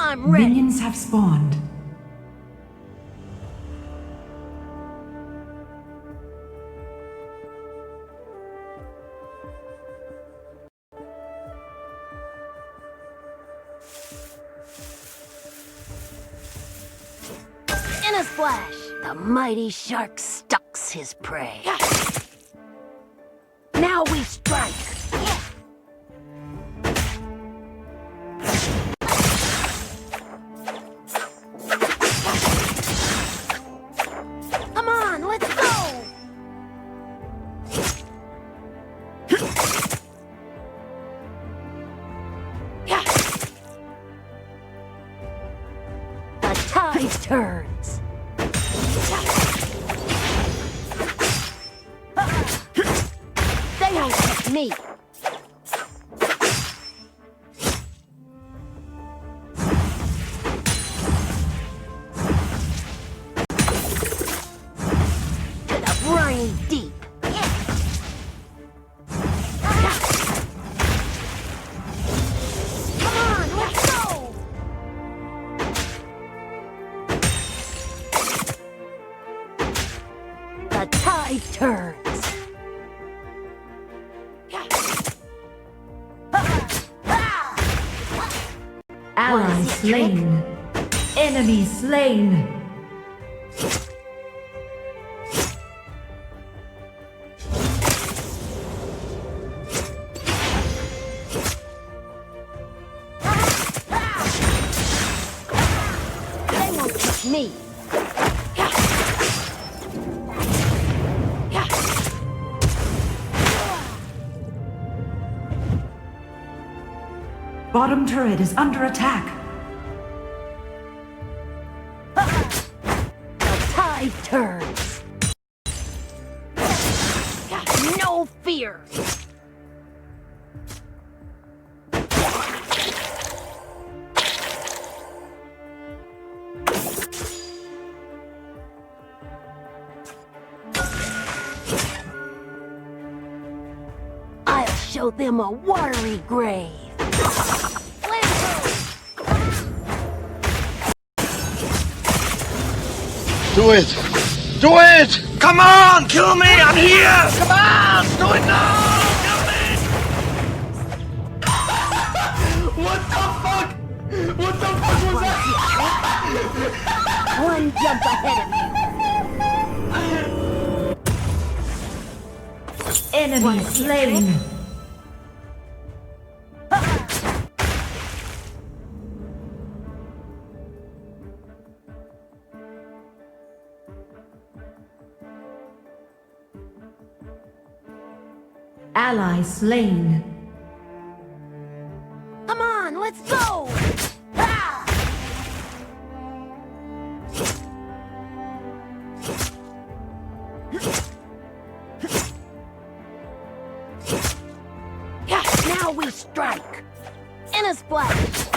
I'm ready. Minions have spawned. In a splash, the mighty shark stalks his prey. Now we strike. Come on, let's go. The tide turns. They won't catch me. To the briny deep. Come on, let's go. The tide turns. Ally slain. Enemy slain. They won't touch me. Bottom turret is under attack. The tide turns. No fear. I'll show them a watery grave. Do it! Do it! Come on, kill me! I'm here! Come on, do it now! Kill me! What the fuck? What the fuck was that? One jump ahead of me. Enemy slain. Ally slain. Come on, let's go! Ah! Now we strike! In a splash!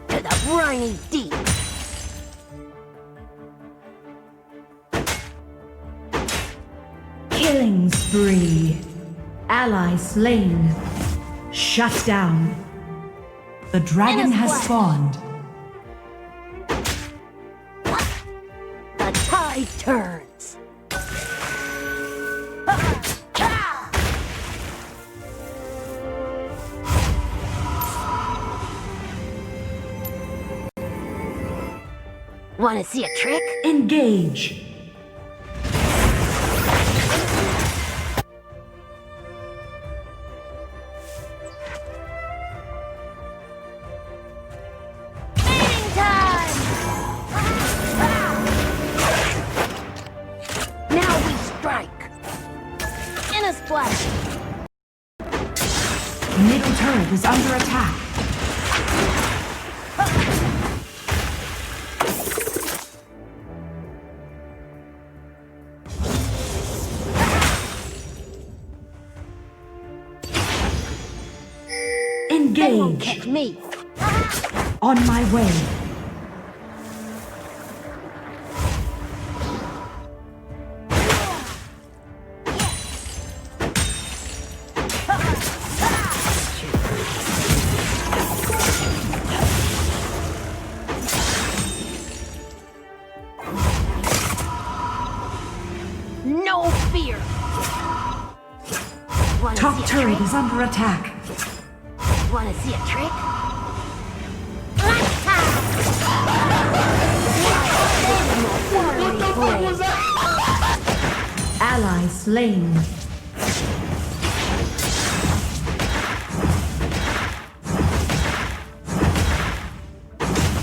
To the briny deep! Killing spree. Ally slain. Shut down. The dragon has spawned. The tide turns. Want to see a trick? Engage. Mating time! Now we strike. In a splash. Middle turret is under attack. They won't Engage. catch me. On my way. No fear. Wanna Top see a turret trick? is under attack. Wanna see a trick? What the fuck was that? Ally slain.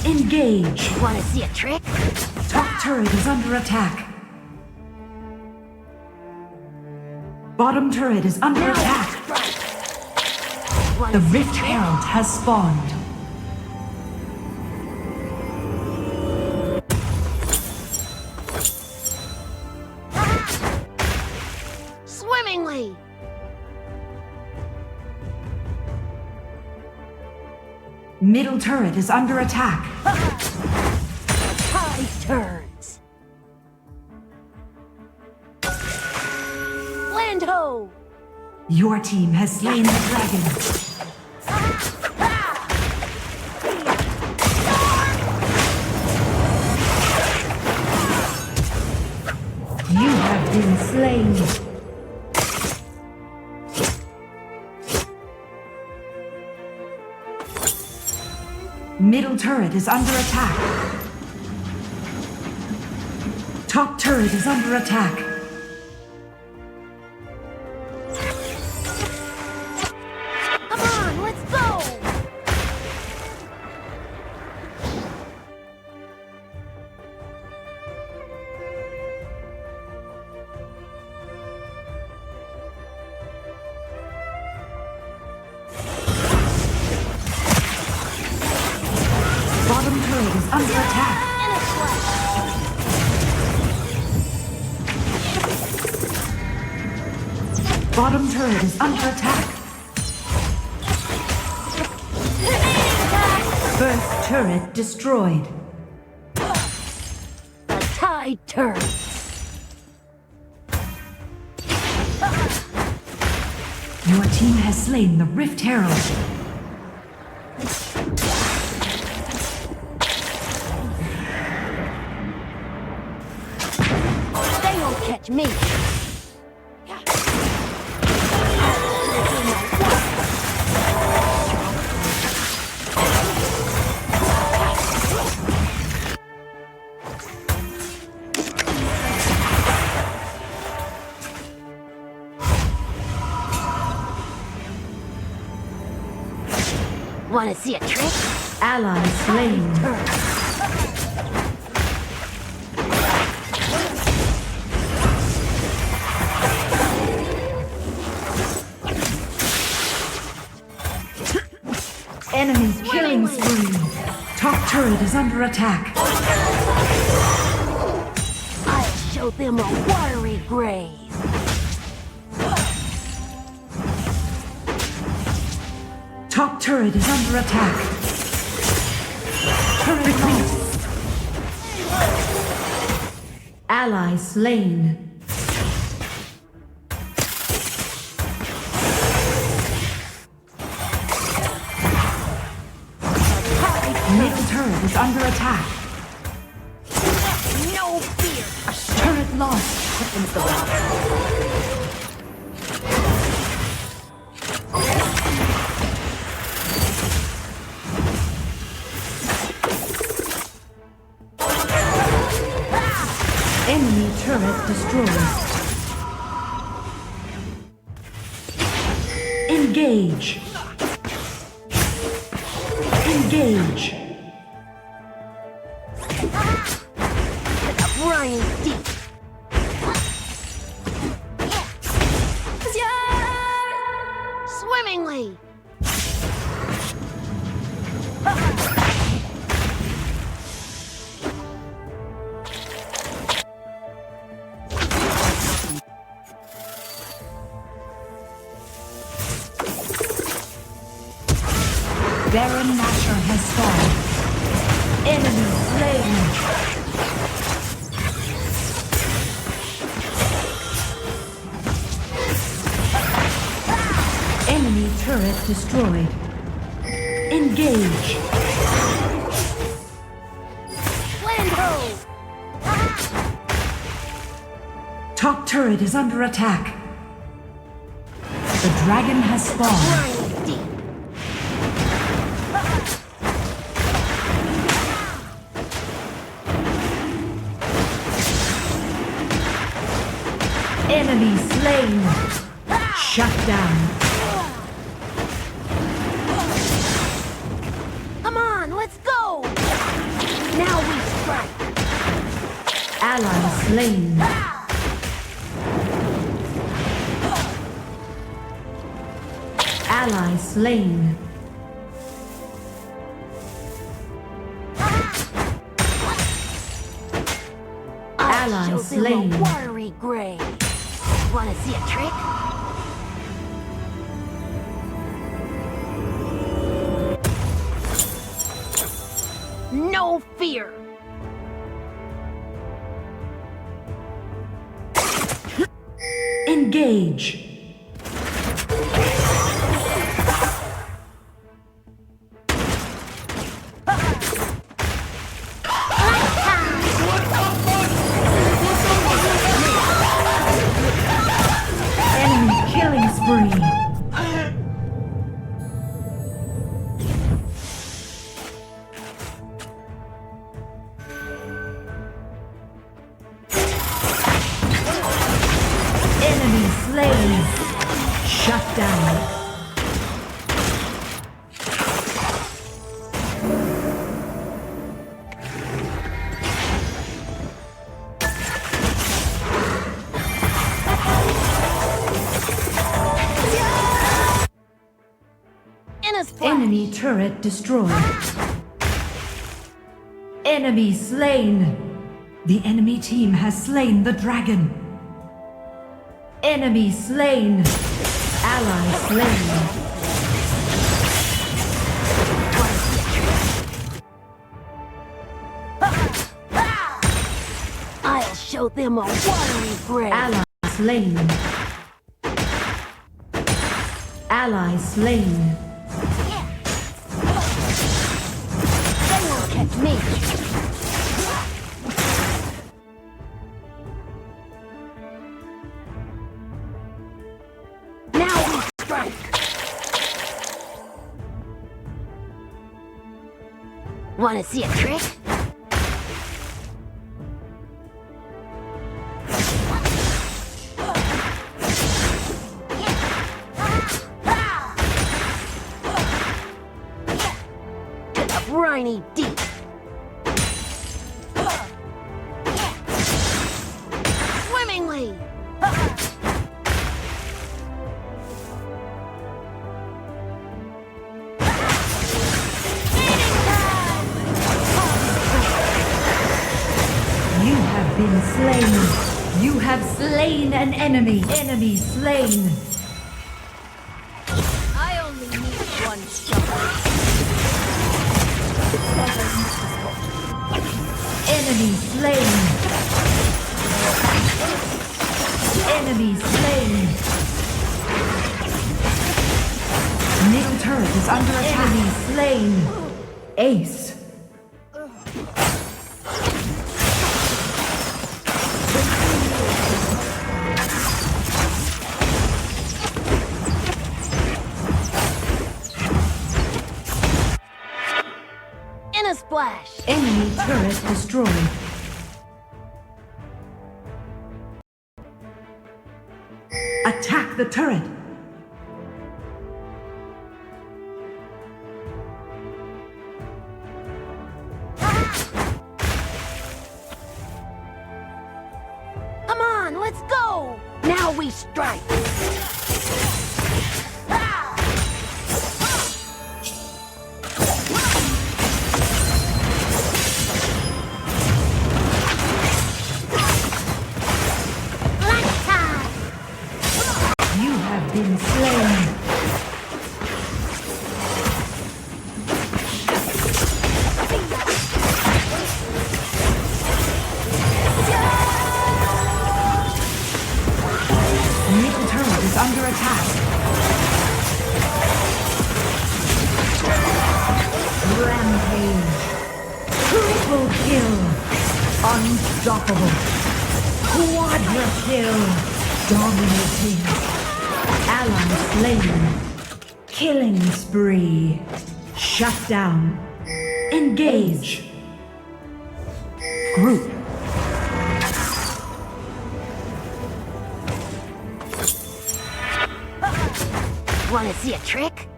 Engage. Wanna see a trick? Top turret is under attack. Bottom turret is under attack. Wanna The see a Rift trick? Herald has spawned. Swimmingly. Middle turret is under attack. Tide turns. Land ho! Your team has slain the dragon. You have been slain. Middle turret is under attack. Top turret is under attack. Come on, let's go! Bottom turret is under attack. In a flash. Bottom turret is under attack. First turret destroyed. The tide turns. Your team has slain the Rift Herald. They won't catch me. Wanna see a trick? Ally slain. Enemies killing spree. Top turret is under attack. I'll show them a watery grave. Top turret is under attack. Turret lost. Ally slain. Middle turret is under attack. No fear. Turret lost. Enemy turret destroyed. Engage. Engage. Brian deep. Swimmingly. Baron Nashor has fallen. Enemy slain. Enemy turret destroyed. Engage. Land ho! Top turret is under attack. The dragon has spawned. Grind deep. Enemy slain. Shut down. Come on, let's go! Now we strike. Ally slain. Ally slain. Ally Show slain. them a watery grave. Wanna see a trick? No fear! Engage. Enemy killing spree. Enemy slain. Shut down. In a splash! Enemy turret destroyed. Enemy slain. The enemy team has slain the dragon. Enemy slain. Ally slain. I'll show them a watery grave. Ally slain. Ally slain. They won't catch me. Now we strike. Wanna see a trick? To the briny deep. Swimmingly. You have been slain. You have slain an enemy. Enemy slain. I only need one stumble. Enemy slain. Enemy slain. Middle turret is under attack. Enemy slain. Ace. In a splash. Enemy turret destroyed. Attack the turret. Come on, let's go! Now we strike! Lunchtime! You have been slain. under attack. Rampage. Triple kill. Unstoppable. Quadra kill. Dominating. Ally slain. Killing spree. Shut down. Engage. Group. Wanna see a trick?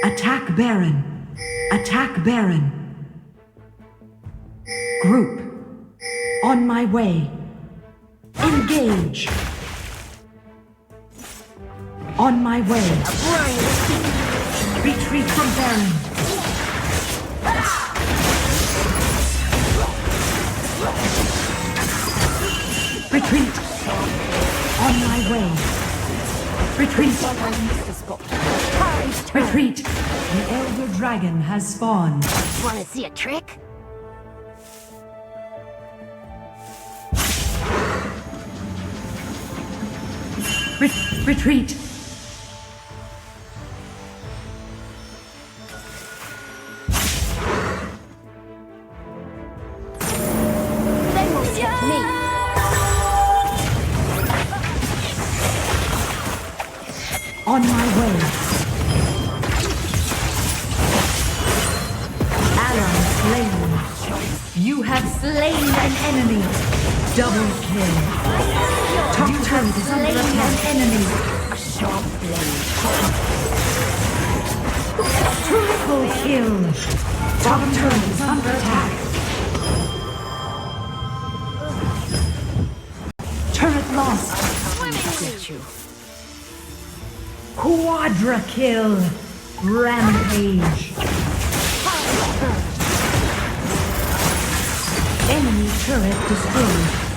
Attack Baron. Attack Baron. Group. On my way. Engage. On my way. Retreat from Baron. Retreat. On my way. Retreat. Retreat. The Elder Dragon has spawned. Wanna see a trick? Retreat. They won't touch me. On my way. Ally slain. You have slain an enemy. Double kill. Top turret is under attack. An enemy. A sharp blade. Triple kill. Top turret is under attack. Turret lost. Get you. Quadra kill. Rampage. Enemy turret destroyed.